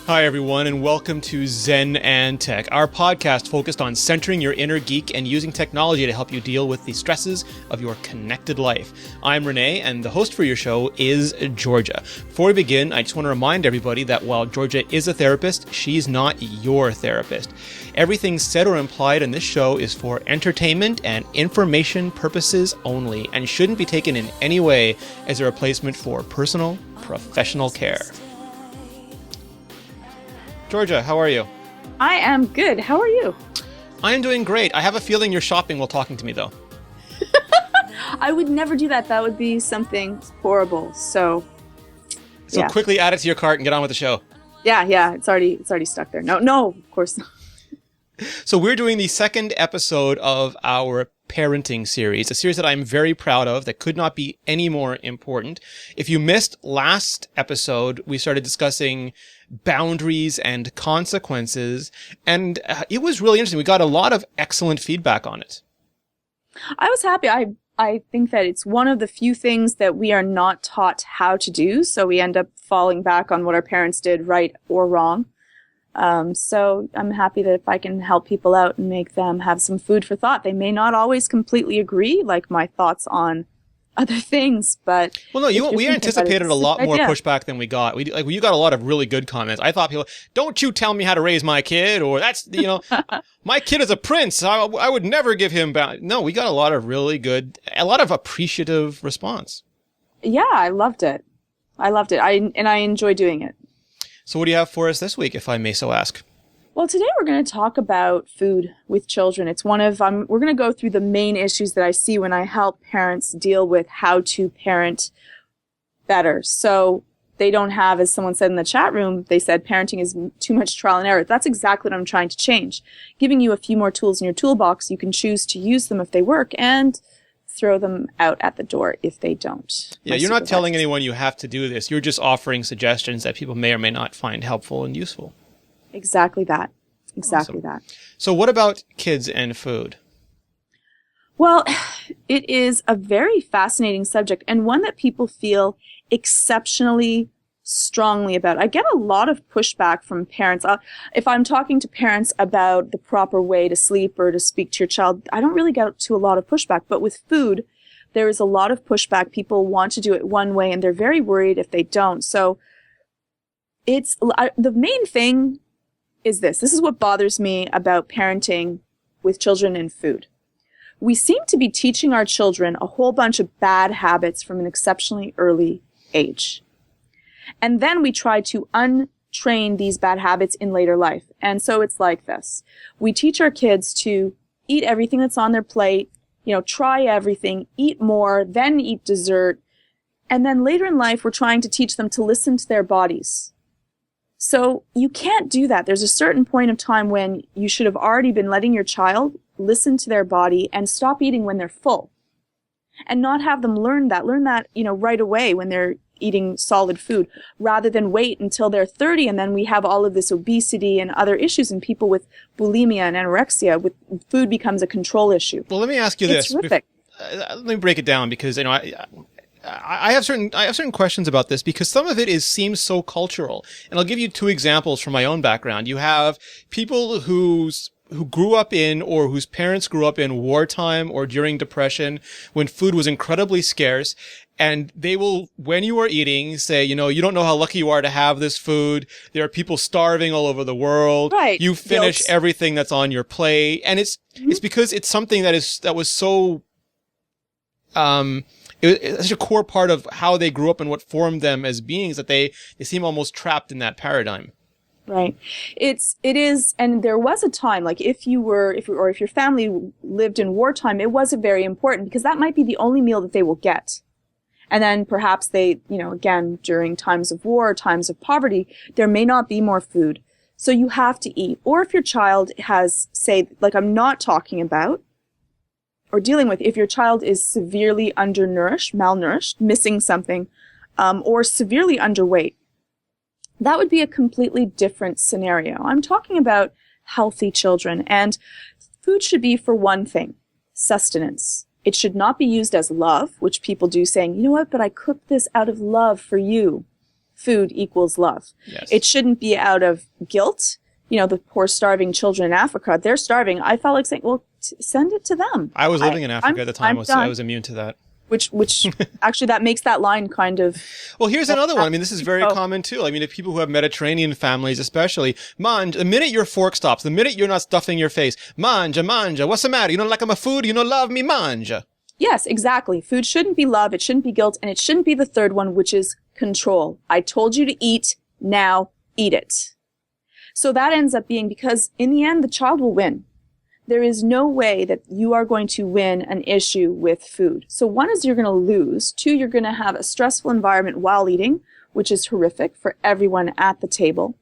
Hi, everyone, and welcome to ZEN and TECH, our podcast focused on centering your inner geek and using technology to help you deal with the stresses of your connected life. I'm Rene, and the host for your show is Georgia. Before we begin, I just want to remind everybody that while Georgia is a therapist, she's not your therapist. Everything said or implied in this show is for entertainment and information purposes only, and shouldn't be taken in any way as a replacement for personal, professional care. Georgia, how are you? I am good. How are you? I am doing great. I have a feeling you're shopping while talking to me, though. I would never do that. That would be something horrible. So yeah. Quickly add it to your cart and get on with the show. Yeah. It's already stuck there. No, of course not. So we're doing the second episode of our parenting series, a series that I'm very proud of that could not be any more important. If you missed last episode, we started discussing boundaries and consequences, and it was really interesting. We got a lot of excellent feedback on it. I was happy. I think that it's one of the few things that we are not taught how to do, so we end up falling back on what our parents did, right or wrong. So I'm happy that if I can help people out and make them have some food for thought. They may not always completely agree, like my thoughts on other things, but well, no, we anticipated a lot more pushback than we got. You got a lot of really good comments. I thought people, don't you tell me how to raise my kid, or that's, my kid is a prince. I would never give him No, we got a lot of really good, a lot of appreciative response. Yeah, I loved it. I enjoy doing it. So what do you have for us this week, if I may so ask? Well, today we're going to talk about food with children. It's we're going to go through the main issues that I see when I help parents deal with how to parent better. So they don't have, as someone said in the chat room, they said parenting is too much trial and error. That's exactly what I'm trying to change. Giving you a few more tools in your toolbox, you can choose to use them if they work and throw them out at the door if they don't. Yeah, you're not telling anyone you have to do this. You're just offering suggestions that people may or may not find helpful and useful. Exactly that. Awesome. So what about kids and food? Well, it is a very fascinating subject and one that people feel exceptionally strongly about. I get a lot of pushback from parents. If I'm talking to parents about the proper way to sleep or to speak to your child, I don't really get to a lot of pushback. But with food, there is a lot of pushback. People want to do it one way and they're very worried if they don't. So the main thing is this. This is what bothers me about parenting with children and food. We seem to be teaching our children a whole bunch of bad habits from an exceptionally early age. And then we try to untrain these bad habits in later life. And so it's like this. We teach our kids to eat everything that's on their plate, try everything, eat more, then eat dessert. And then later in life, we're trying to teach them to listen to their bodies. So you can't do that. There's a certain point of time when you should have already been letting your child listen to their body and stop eating when they're full and not have them learn that, right away when they're eating solid food rather than wait until they're 30. And then we have all of this obesity and other issues and people with bulimia and anorexia with food becomes a control issue. Well, let me ask you this. Terrific. Let me break it down because, I have certain questions about this because some of it seems so cultural. And I'll give you two examples from my own background. You have people who grew up in or whose parents grew up in wartime or during Depression when food was incredibly scarce. And they will, when you are eating, say, you don't know how lucky you are to have this food. There are people starving all over the world. Right. You finish everything that's on your plate. And it's because it's something that was so, it's such a core part of how they grew up and what formed them as beings that they seem almost trapped in that paradigm. Right. It is, and there was a time, like if your family lived in wartime, it wasn't very important because that might be the only meal that they will get. And then perhaps they, again, during times of war, times of poverty, there may not be more food. So you have to eat. Or if your child has, say, like I'm not talking about, or dealing with, if your child is severely undernourished, malnourished, missing something, or severely underweight, that would be a completely different scenario. I'm talking about healthy children, and food should be for one thing, sustenance. It should not be used as love, which people do saying, you know what, but I cooked this out of love for you. food equals love. Yes. It shouldn't be out of guilt. You know, the poor starving children in Africa, they're starving. I felt like saying, well, send it to them. I was living in Africa at the time. I was immune to that. Which actually that makes that line kind of... Well, here's another one. I mean, this is very common too. I mean, if people who have Mediterranean families, especially, mange, the minute your fork stops, the minute you're not stuffing your face, manja, manja, what's the matter? You don't like my food? You don't love me? Manja. Yes, exactly. Food shouldn't be love. It shouldn't be guilt. And it shouldn't be the third one, which is control. I told you to eat. Now eat it. So that ends up being, because in the end, the child will win. There is no way that you are going to win an issue with food. So one is you're going to lose. Two, you're going to have a stressful environment while eating, which is horrific for everyone at the table.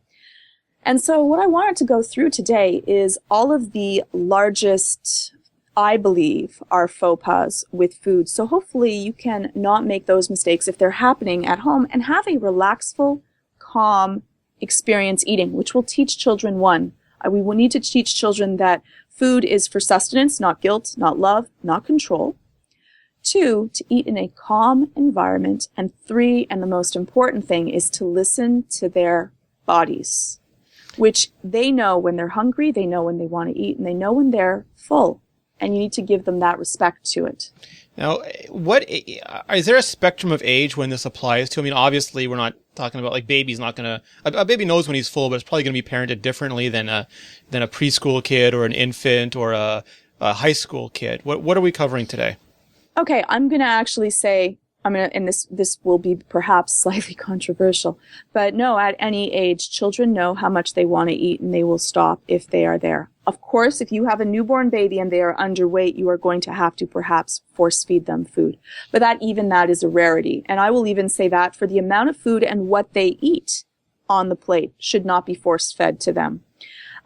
And so what I wanted to go through today is all of the largest, I believe, are faux pas with food. So hopefully you can not make those mistakes if they're happening at home and have a relaxful, calm experience eating, which will teach children, one, we will need to teach children that food is for sustenance, not guilt, not love, not control. Two, to eat in a calm environment. And three, and the most important thing, is to listen to their bodies, which they know when they're hungry, they know when they want to eat, and they know when they're full. And you need to give them that respect to it. Now, is there a spectrum of age when this applies to? I mean, obviously, we're not talking about like baby's not going to, a baby knows when he's full, but it's probably going to be parented differently than a preschool kid or an infant or a high school kid. What are we covering today? Okay, I'm going to actually say, and this will be perhaps slightly controversial, but no, at any age, children know how much they want to eat and they will stop if they are there. Of course, if you have a newborn baby and they are underweight, you are going to have to perhaps force feed them food. But that is a rarity. And I will even say that for the amount of food and what they eat on the plate should not be force fed to them.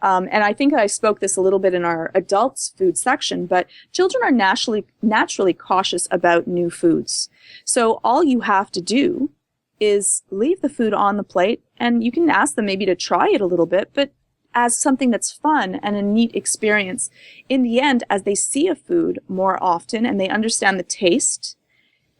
And I think I spoke this a little bit in our adults food section, but children are naturally cautious about new foods. So all you have to do is leave the food on the plate, and you can ask them maybe to try it a little bit, but as something that's fun and a neat experience. In the end, as they see a food more often and they understand the taste,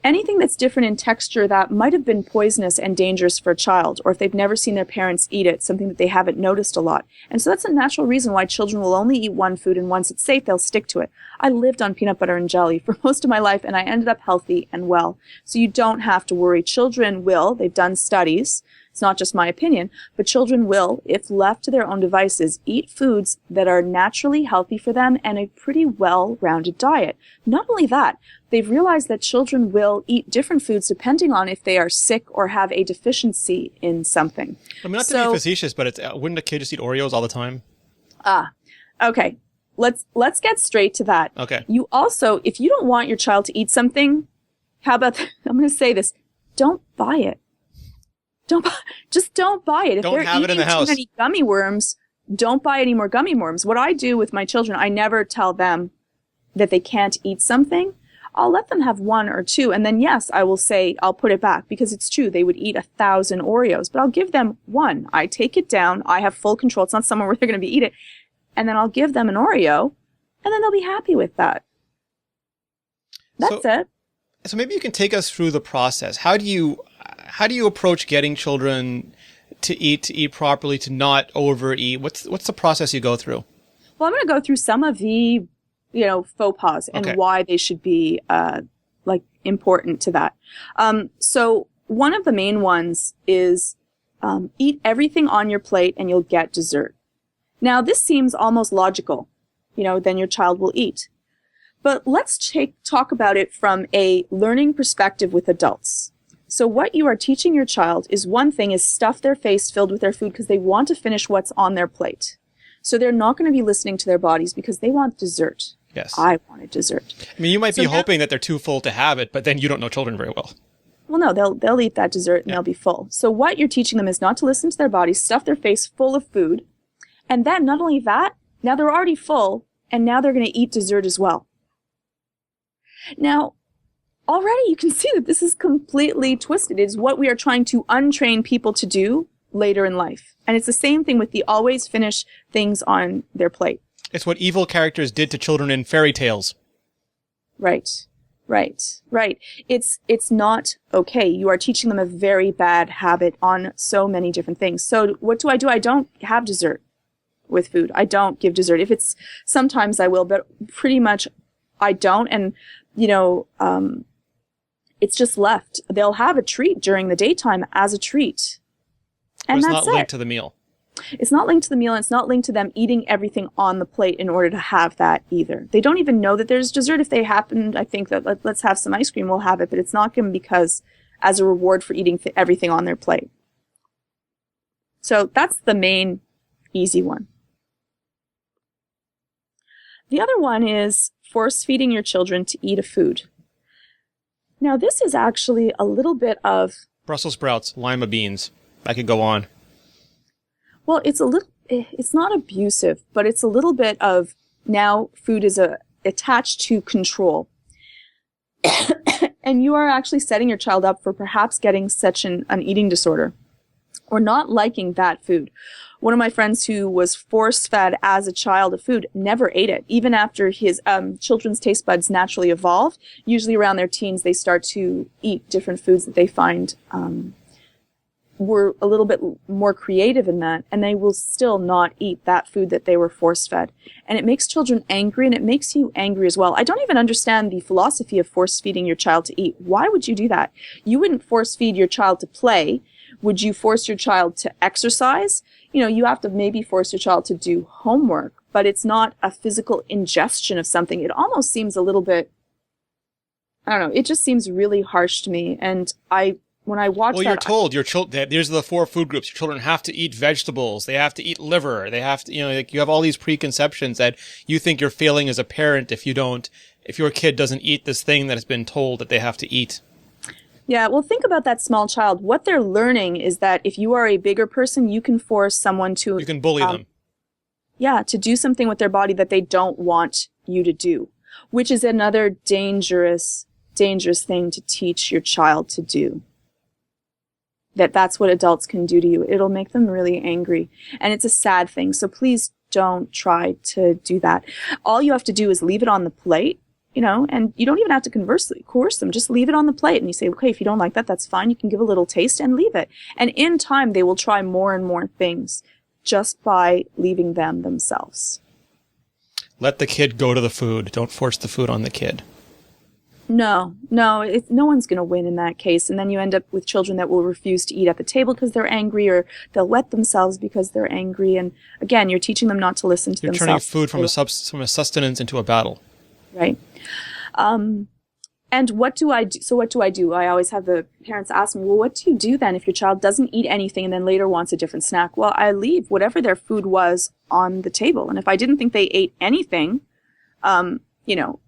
anything that's different in texture that might have been poisonous and dangerous for a child, or if they've never seen their parents eat it, something that they haven't noticed a lot. And so that's a natural reason why children will only eat one food, and once it's safe, they'll stick to it. I lived on peanut butter and jelly for most of my life, and I ended up healthy and well. So you don't have to worry. Children will, they've done studies, it's not just my opinion, but children will, if left to their own devices, eat foods that are naturally healthy for them and a pretty well-rounded diet. Not only that, they've realized that children will eat different foods depending on if they are sick or have a deficiency in something. I mean, not to be facetious, but wouldn't a kid just eat Oreos all the time? Okay. Let's get straight to that. Okay. You also, if you don't want your child to eat something, how about, I'm going to say this, don't buy it. Just don't buy it. If don't have it in the house. Too many gummy worms, don't buy any more gummy worms. What I do with my children, I never tell them that they can't eat something. I'll let them have one or two, and then yes, I will say I'll put it back, because it's true, they would eat 1,000 Oreos, but I'll give them one. I take it down. I have full control. It's not somewhere where they're going to be eat it, and then I'll give them an Oreo, and then they'll be happy with that. That's it. So maybe you can take us through the process. How do you approach getting children to eat properly, to not overeat? What's the process you go through? Well, I'm going to go through some of the, faux pas and why they should be, important to that. So one of the main ones is, eat everything on your plate and you'll get dessert. Now, this seems almost logical, then your child will eat. But let's talk about it from a learning perspective with adults. So what you are teaching your child is, one thing is stuff their face filled with their food because they want to finish what's on their plate. So they're not going to be listening to their bodies because they want dessert. Yes. I wanted dessert. I mean, you might be hoping that they're too full to have it, but then you don't know children very well. Well, no, they'll eat that dessert and they'll be full. So what you're teaching them is not to listen to their bodies, stuff their face full of food. And then not only that, now they're already full and now they're going to eat dessert as well. Now, already you can see that this is completely twisted. It is what we are trying to untrain people to do later in life. And it's the same thing with the always finish things on their plate. It's what evil characters did to children in fairy tales. Right. Right, right. It's not okay. You are teaching them a very bad habit on so many different things. So what do? I don't have dessert with food. I don't give dessert. If it's, sometimes I will, but pretty much I don't. And, it's just left. They'll have a treat during the daytime as a treat. And that's not linked to the meal. It's not linked to the meal, and it's not linked to them eating everything on the plate in order to have that either. They don't even know that there's dessert. If they happen, I think that let's have some ice cream, we'll have it, but it's not going to be because as a reward for eating everything on their plate. So that's the main easy one. The other one is force feeding your children to eat a food. Now, this is actually a little bit of Brussels sprouts, lima beans. I could go on. Well, it's not abusive, but it's a little bit of, now food is attached to control. And you are actually setting your child up for perhaps getting such an eating disorder or not liking that food. One of my friends who was force-fed as a child of food never ate it. Even after his children's taste buds naturally evolve, usually around their teens, they start to eat different foods that they find were a little bit more creative in that, and they will still not eat that food that they were force-fed. And it makes children angry, and it makes you angry as well. I don't even understand the philosophy of force-feeding your child to eat. Why would you do that? You wouldn't force-feed your child to play. Would you force your child to exercise? You have to maybe force your child to do homework, but it's not a physical ingestion of something. It almost seems a little bit, I don't know, it just seems really harsh to me. And when I watch you're told these are the 4 food groups. Your children have to eat vegetables. They have to eat liver. They have to, you have all these preconceptions that you think you're failing as a parent if your kid doesn't eat this thing that has been told that they have to eat. Yeah, well, think about that small child. What they're learning is that if you are a bigger person, you can force someone to... You can bully them. Yeah, to do something with their body that they don't want you to do, which is another dangerous thing to teach your child to do. That's what adults can do to you. It'll make them really angry. And it's a sad thing. So please don't try to do that. All you have to do is leave it on the plate, and you don't even have to coerce them. Just leave it on the plate. And you say, okay, if you don't like that, that's fine. You can give a little taste and leave it. And in time, they will try more and more things just by leaving them themselves. Let the kid go to the food. Don't force the food on the kid. No one's going to win in that case. And then you end up with children that will refuse to eat at the table because they're angry, or they'll wet themselves because they're angry. And again, you're teaching them not to listen to themselves. You're turning food from a sustenance into a battle. Right. And what do I do? So what do? I always have the parents ask me, well, what do you do then if your child doesn't eat anything and then later wants a different snack? Well, I leave whatever their food was on the table. And if I didn't think they ate anything,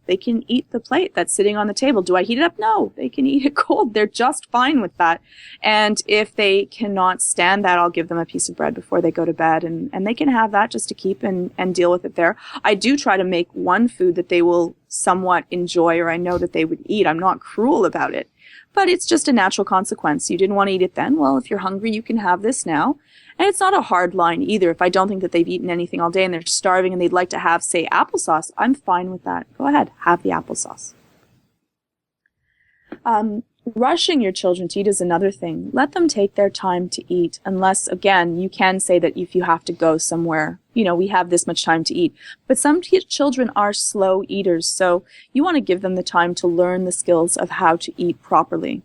they can eat the plate that's sitting on the table. Do I heat it up? No, they can eat it cold. They're just fine with that. And if they cannot stand that, I'll give them a piece of bread before they go to bed, and they can have that just to keep and deal with it there. I do try to make one food that they will somewhat enjoy, or I know that they would eat. I'm not cruel about it, but it's just a natural consequence. You didn't want to eat it then. Well, if you're hungry, you can have this now. And it's not a hard line either. If I don't think that they've eaten anything all day and they're starving and they'd like to have, say, applesauce, I'm fine with that. Go ahead, have the applesauce. Rushing your children to eat is another thing. Let them take their time to eat, unless, again, you can say that if you have to go somewhere, we have this much time to eat. But some children are slow eaters, so you want to give them the time to learn the skills of how to eat properly.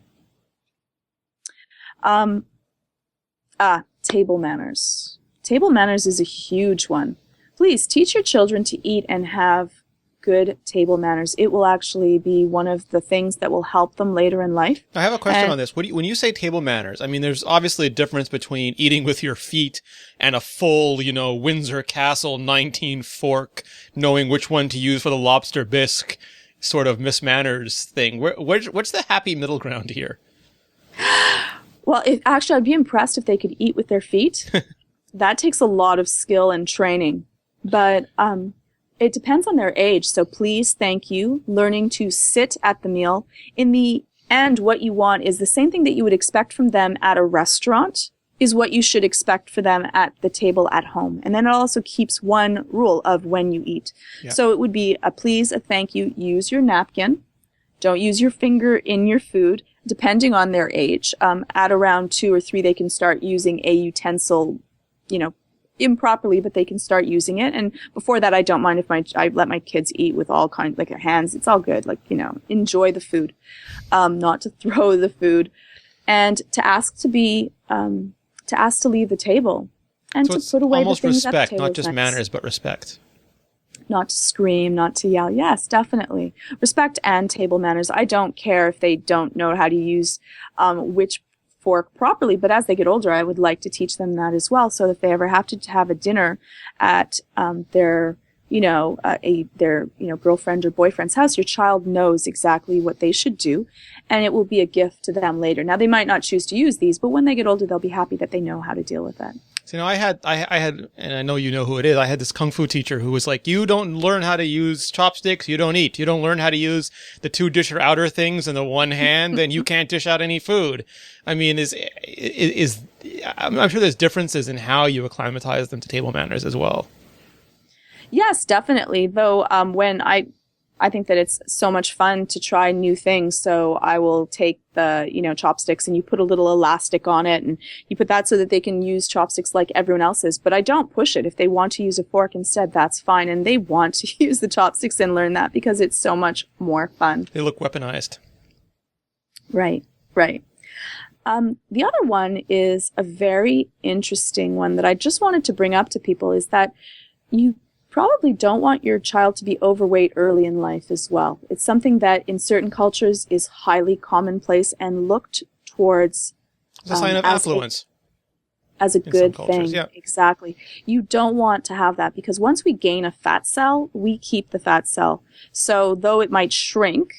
Table manners. Table manners is a huge one. Please teach your children to eat and have good table manners. It will actually be one of the things that will help them later in life. I have a question on this. When you say table manners, I mean, there's obviously a difference between eating with your feet and a full, Windsor Castle 19 fork, knowing which one to use for the lobster bisque sort of Miss Manners thing. What's the happy middle ground here? Well, actually, I'd be impressed if they could eat with their feet. That takes a lot of skill and training. But it depends on their age. So please, thank you. Learning to sit at the meal. In the end, what you want is the same thing that you would expect from them at a restaurant is what you should expect for them at the table at home. And then it also keeps one rule of when you eat. Yeah. So it would be a please, a thank you, use your napkin. Don't use your finger in your food, depending on their age. At around 2 or 3, they can start using a utensil, improperly, but they can start using it. And before that, I don't mind if I let my kids eat with all kinds, like hands. It's all good. Enjoy the food, not to throw the food, and to ask to leave the table, and so to put away the things at the table. Not just manners, but respect. Not to scream, not to yell. Yes, definitely. Respect and table manners. I don't care if they don't know how to use which fork properly, but as they get older, I would like to teach them that as well. So if they ever have to have a dinner at their girlfriend or boyfriend's house, your child knows exactly what they should do, and it will be a gift to them later. Now, they might not choose to use these, but when they get older, they'll be happy that they know how to deal with that. So, I had, and I know you know who it is. I had this kung fu teacher who was like, "You don't learn how to use chopsticks, you don't eat. You don't learn how to use the 2 dish or outer things in the one hand, then you can't dish out any food." I mean, I'm sure there's differences in how you acclimatize them to table manners as well. Yes, definitely. Though, when I think that it's so much fun to try new things. So I will take the, chopsticks, and you put a little elastic on it, and you put that so that they can use chopsticks like everyone else's. But I don't push it. If they want to use a fork instead, that's fine. And they want to use the chopsticks and learn that because it's so much more fun. They look weaponized. Right. The other one is a very interesting one that I just wanted to bring up to people, is that you probably don't want your child to be overweight early in life as well. It's something that in certain cultures is highly commonplace and looked towards as a sign of affluence. As a good thing. Yeah. Exactly. You don't want to have that, because once we gain a fat cell, we keep the fat cell. So though it might shrink,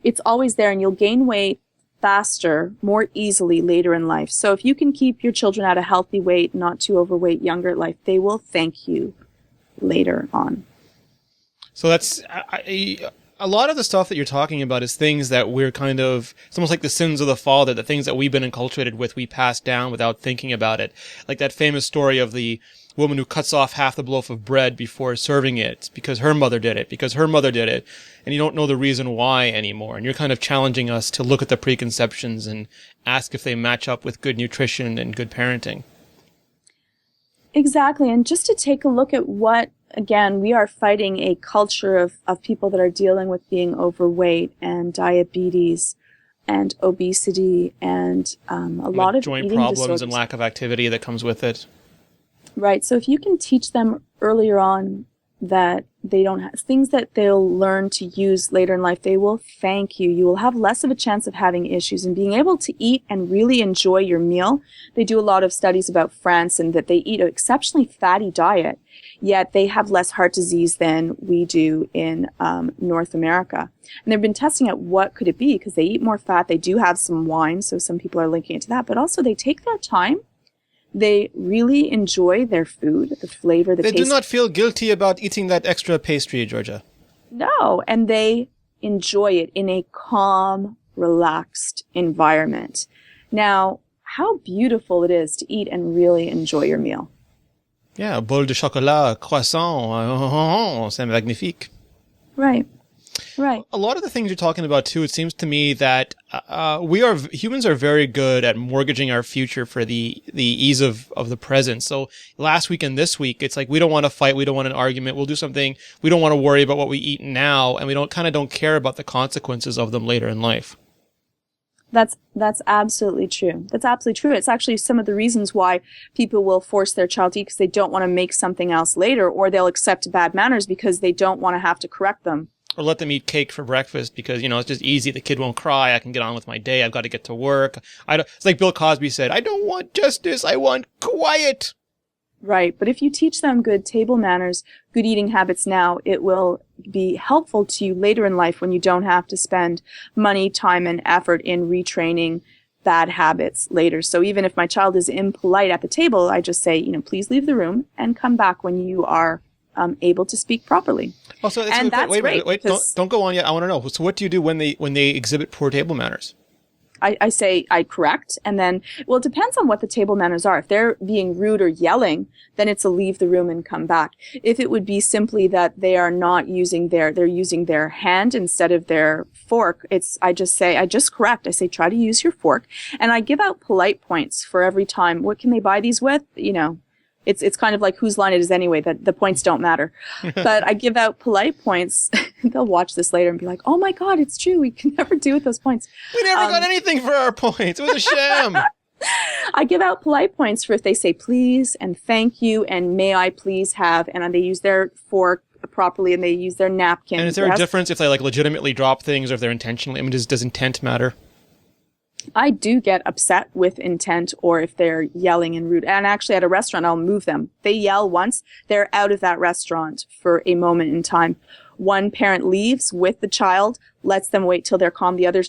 it's always there, and you'll gain weight faster, more easily later in life. So if you can keep your children at a healthy weight, not too overweight younger in life, they will thank you later on. So that's a lot of the stuff that you're talking about is things that we're it's almost like the sins of the father, the things that we've been enculturated with, we pass down without thinking about it. Like that famous story of the woman who cuts off half the loaf of bread before serving it because her mother did it, and you don't know the reason why anymore. And you're kind of challenging us to look at the preconceptions and ask if they match up with good nutrition and good parenting. Exactly. And just to take a look at what, again, we are fighting a culture of people that are dealing with being overweight and diabetes and obesity and a lot of joint eating problems disorders. And lack of activity that comes with it. Right. So if you can teach them earlier on that they don't have things that they'll learn to use later in life, they will thank you. You will have less of a chance of having issues, and being able to eat and really enjoy your meal. They do a lot of studies about France, and that they eat an exceptionally fatty diet, yet they have less heart disease than we do in North America. And they've been testing out what could it be, because they eat more fat. They do have some wine, so some people are linking it to that, but also they take their time. They really enjoy their food, the flavor, the taste. They do not feel guilty about eating that extra pastry, Georgia. No, and they enjoy it in a calm, relaxed environment. Now, how beautiful it is to eat and really enjoy your meal. Yeah, a bol de chocolat, croissant, c'est magnifique. Right. A lot of the things you're talking about too, it seems to me that humans are very good at mortgaging our future for the ease of the present. So last week and this week, it's like we don't want to fight, we don't want an argument, we'll do something. We don't want to worry about what we eat now, and we don't care about the consequences of them later in life. That's absolutely true. That's absolutely true. It's actually some of the reasons why people will force their child to eat, because they don't want to make something else later, or they'll accept bad manners because they don't want to have to correct them. Or let them eat cake for breakfast because, it's just easy. The kid won't cry. I can get on with my day. I've got to get to work. It's like Bill Cosby said, I don't want justice. I want quiet. Right. But if you teach them good table manners, good eating habits now, it will be helpful to you later in life when you don't have to spend money, time, and effort in retraining bad habits later. So even if my child is impolite at the table, I just say, please leave the room and come back when you are able to speak properly. Wait, don't go on yet. I want to know. So what do you do when they exhibit poor table manners? I correct. And then, well, it depends on what the table manners are. If they're being rude or yelling, then it's a leave the room and come back. If it would be simply that they are not they're using their hand instead of their fork, I just correct. I say, try to use your fork. And I give out polite points for every time. What can they buy these with? It's kind of like whose line it is anyway, that the points don't matter. But I give out polite points. They'll watch this later and be like, oh my God, it's true. We can never do with those points. We never got anything for our points. It was a sham. I give out polite points for if they say please and thank you and may I please have, and they use their fork properly and they use their napkin. And is there a difference if they like legitimately drop things or if they're intentionally? I mean, does intent matter? I do get upset with intent or if they're yelling and rude. And actually at a restaurant, I'll move them. They yell once, they're out of that restaurant for a moment in time. One parent leaves with the child, lets them wait till they're calm. The other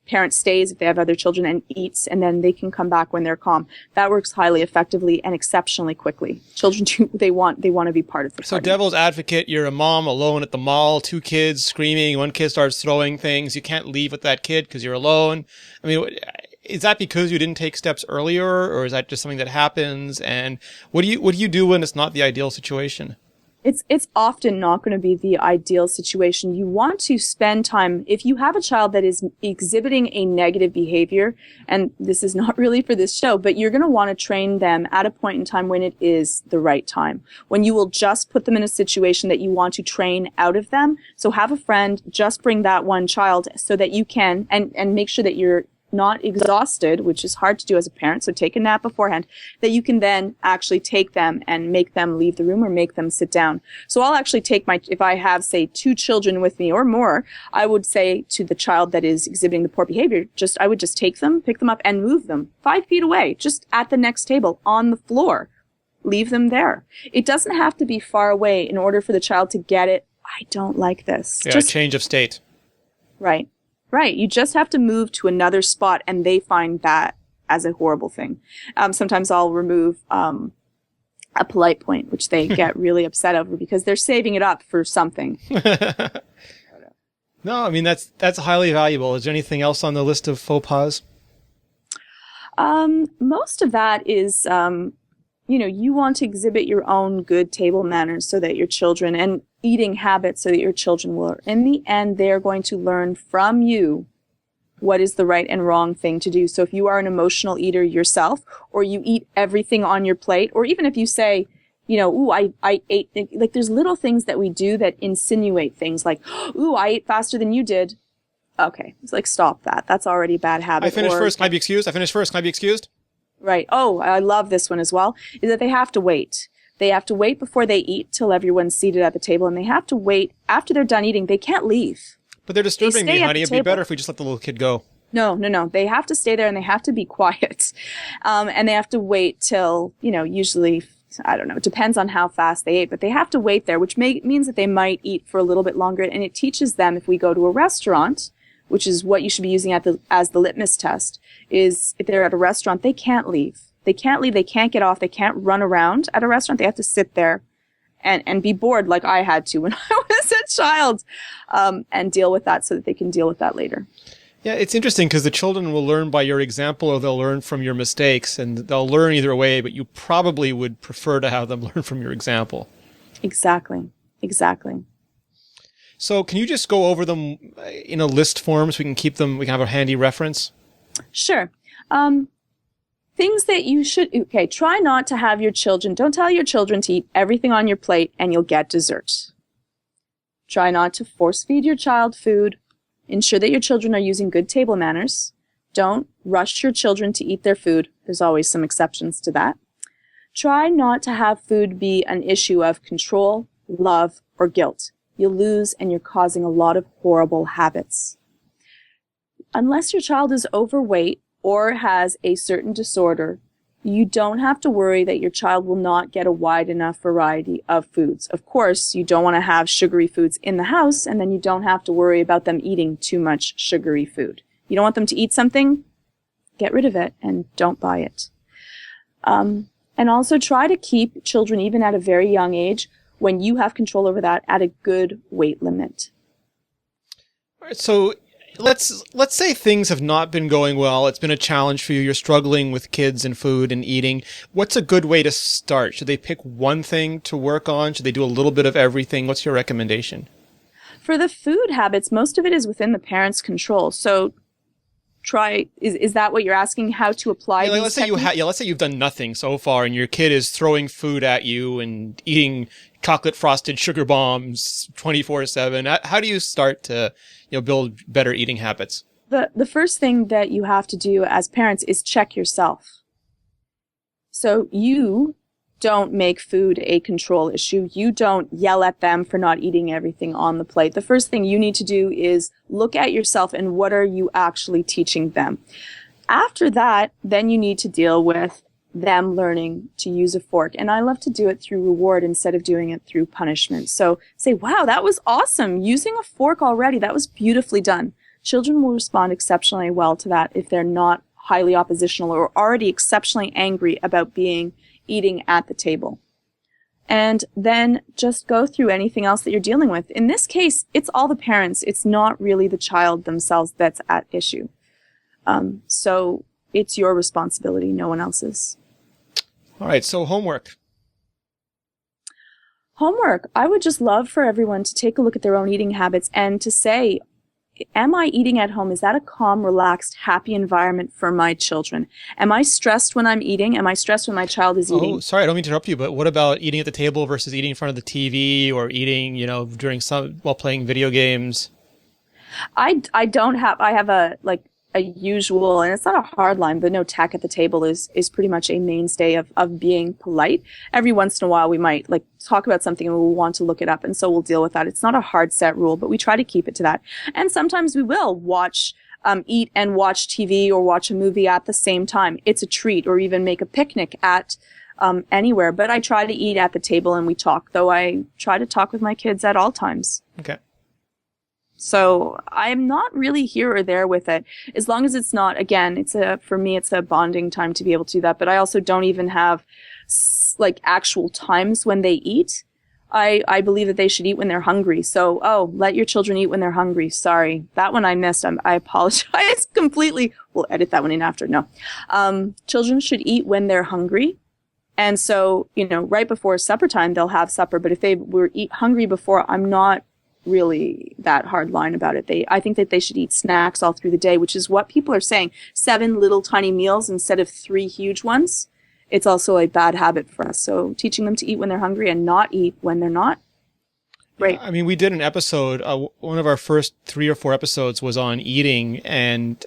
parent stays if they have other children and eats, and then they can come back when they're calm. That works highly effectively and exceptionally quickly. Children, they want to be part of the party. So devil's advocate, you're a mom alone at the mall, 2 kids screaming, one kid starts throwing things. You can't leave with that kid because you're alone. I mean, is that because you didn't take steps earlier, or is that just something that happens? And what do you do when it's not the ideal situation? It's often not going to be the ideal situation. You want to spend time, if you have a child that is exhibiting a negative behavior, and this is not really for this show, but you're going to want to train them at a point in time when it is the right time, when you will just put them in a situation that you want to train out of them. So have a friend, just bring that one child so that you can, and make sure that you're not exhausted, which is hard to do as a parent, so take a nap beforehand, that you can then actually take them and make them leave the room or make them sit down. So I'll actually take if I have, say, 2 children with me or more, I would say to the child that is exhibiting the poor behavior, I would just take them, pick them up and move them 5 feet away, just at the next table on the floor. Leave them there. It doesn't have to be far away in order for the child to get it. I don't like this. Yeah, change of state. Right. Right. You just have to move to another spot and they find that as a horrible thing. Sometimes I'll remove a polite point, which they get really upset over because they're saving it up for something. No, I mean, that's highly valuable. Is there anything else on the list of faux pas? Most of that is, you want to exhibit your own good table manners so that your children, and eating habits so that your children will, in the end, they're going to learn from you what is the right and wrong thing to do. So if you are an emotional eater yourself, or you eat everything on your plate, or even if you say, ooh, I ate, like there's little things that we do that insinuate things like, ooh, I ate faster than you did. Okay. It's like, stop that. That's already a bad habit. I finished first. Can I be excused? I finished first. Can I be excused? Right. Oh, I love this one as well, is that they have to wait. They have to wait before they eat till everyone's seated at the table, and they have to wait after they're done eating. They can't leave. But they're disturbing me, honey. It'd be better if we just let the little kid go. No. They have to stay there and they have to be quiet. And they have to wait till, usually, I don't know, it depends on how fast they ate, but they have to wait there, which means that they might eat for a little bit longer. And it teaches them, if we go to a restaurant, which is what you should be using as the litmus test, is if they're at a restaurant, they can't leave. They can't leave. They can't get off. They can't run around at a restaurant. They have to sit there and be bored like I had to when I was a child, and deal with that so that they can deal with that later. Yeah, it's interesting because the children will learn by your example or they'll learn from your mistakes, and they'll learn either way, but you probably would prefer to have them learn from your example. Exactly. So can you just go over them in a list form so we can have a handy reference? Sure. Things that you should, try not to have your children, don't tell your children to eat everything on your plate and you'll get dessert. Try not to force feed your child food. Ensure that your children are using good table manners. Don't rush your children to eat their food. There's always some exceptions to that. Try not to have food be an issue of control, love, or guilt. You'll lose and you're causing a lot of horrible habits. Unless your child is overweight or has a certain disorder, you don't have to worry that your child will not get a wide enough variety of foods. Of course, you don't want to have sugary foods in the house, and then you don't have to worry about them eating too much sugary food. You don't want them to eat something? Get rid of it and don't buy it. And also try to keep children, even at a very young age, when you have control over that, at a good weight limit. So let's say things have not been going well. It's been a challenge for you. You're struggling with kids and food and eating. What's a good way to start? Should they pick one thing to work on? Should they do a little bit of everything? What's your recommendation? For the food habits, most of it is within the parents' control. So is that what you're asking? How to apply these let's say techniques? let's say you've done nothing so far and your kid is throwing food at you and eating chocolate frosted sugar bombs 24/7. How do you start to, build better eating habits? The first thing that you have to do as parents is check yourself. So you don't make food a control issue. You don't yell at them for not eating everything on the plate. The first thing you need to do is look at yourself and what are you actually teaching them. After that, then you need to deal with them learning to use a fork. And I love to do it through reward instead of doing it through punishment. So say, wow, that was awesome. Using a fork already, that was beautifully done. Children will respond exceptionally well to that if they're not highly oppositional or already exceptionally angry about eating at the table. And then just go through anything else that you're dealing with. In this case, it's all the parents. It's not really the child themselves that's at issue. So it's your responsibility, no one else's. All right, so homework. I would just love for everyone to take a look at their own eating habits and to say, am I eating at home? Is that a calm, relaxed, happy environment for my children? Am I stressed when I'm eating? Am I stressed when my child is eating? Oh, sorry, I don't mean to interrupt you, but what about eating at the table versus eating in front of the TV or eating, while playing video games? I have a usual, and it's not a hard line, but no tech at the table is pretty much a mainstay of being polite. Every once in a while we might talk about something and we'll want to look it up, and so we'll deal with that. It's not a hard set rule, but we try to keep it to that. And sometimes we will eat and watch TV or watch a movie at the same time. It's a treat, or even make a picnic at anywhere. But I try to eat at the table and we talk, though I try to talk with my kids at all times. Okay. So I'm not really here or there with it. As long as it's not, again, for me, it's a bonding time to be able to do that. But I also don't even have actual times when they eat. I believe that they should eat when they're hungry. So, let your children eat when they're hungry. Sorry. That one I missed. I apologize completely. We'll edit that one in after. No. Children should eat when they're hungry. And so, right before supper time, they'll have supper. But if they were hungry before, I'm not really that hard line about it. I think that they should eat snacks all through the day, which is what people are saying. 7 little tiny meals instead of 3 huge ones. It's also a bad habit for us. So teaching them to eat when they're hungry and not eat when they're not. Right. I mean, we did an episode, one of our first 3 or 4 episodes was on eating. And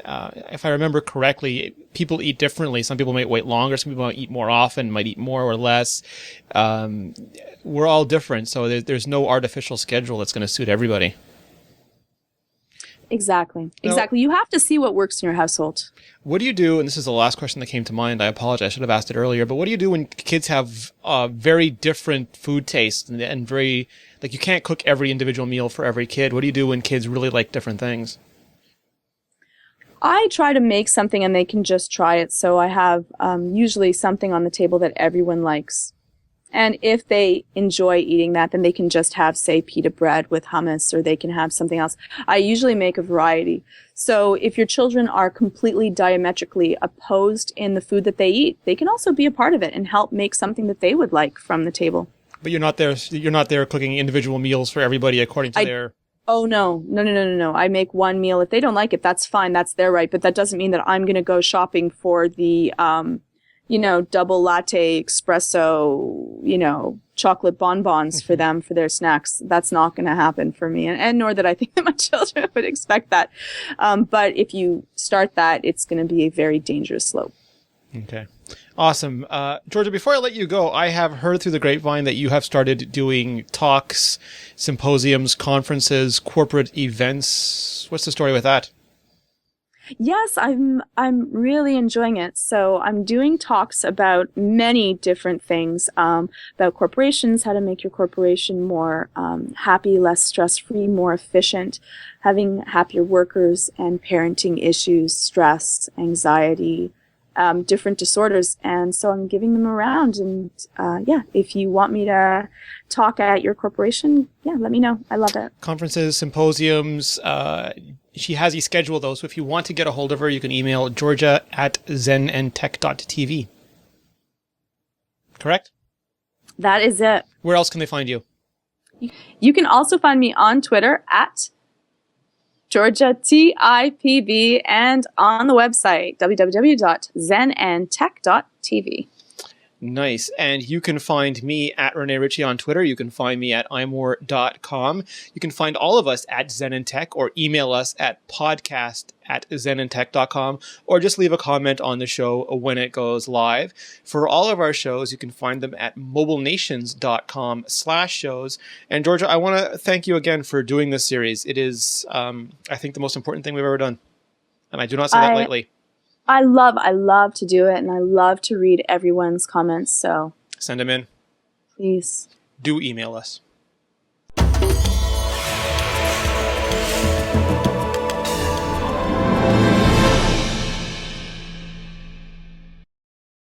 if I remember correctly, people eat differently. Some people might wait longer. Some people might eat more often, might eat more or less. We're all different. So there's no artificial schedule that's going to suit everybody. Exactly. You have to see what works in your household. What do you do, and this is the last question that came to mind, I apologize, I should have asked it earlier, but what do you do when kids have very different food tastes and very, you can't cook every individual meal for every kid? What do you do when kids really like different things? I try to make something and they can just try it. So I have usually something on the table that everyone likes. And if they enjoy eating that, then they can just have, say, pita bread with hummus, or they can have something else. I usually make a variety. So if your children are completely diametrically opposed in the food that they eat, they can also be a part of it and help make something that they would like from the table. But you're not there cooking individual meals for everybody according to their... Oh, no. I make one meal. If they don't like it, that's fine. That's their right. But that doesn't mean that I'm going to go shopping for the, double latte espresso, chocolate bonbons for them for their snacks. That's not going to happen for me. And nor that I think that my children would expect that. But if you start that, it's going to be a very dangerous slope. Okay. Awesome. Georgia, before I let you go, I have heard through the grapevine that you have started doing talks, symposiums, conferences, corporate events. What's the story with that? Yes, I'm really enjoying it. So I'm doing talks about many different things, about corporations, how to make your corporation more happy, less stress-free, more efficient, having happier workers, and parenting issues, stress, anxiety, different disorders. And so I'm giving them around. And if you want me to talk at your corporation, let me know. I love it. Conferences, symposiums, she has you schedule those. So if you want to get a hold of her, you can email georgia@zenandtech.tv. Correct? That is it. Where else can they find you? You can also find me on Twitter at GeorgiaTIPB and on the website www.zenandtech.tv. Nice. And you can find me at Rene Ritchie on Twitter. You can find me at imore.com. You can find all of us at Zen and Tech, or email us at podcast@zenandtech.com, or just leave a comment on the show when it goes live. For all of our shows, you can find them at mobilenations.com/shows. And Georgia, I want to thank you again for doing this series. It is, I think, the most important thing we've ever done. And I do not say that lightly. I love to do it, and I love to read everyone's comments. So send them in. Please. Do email us.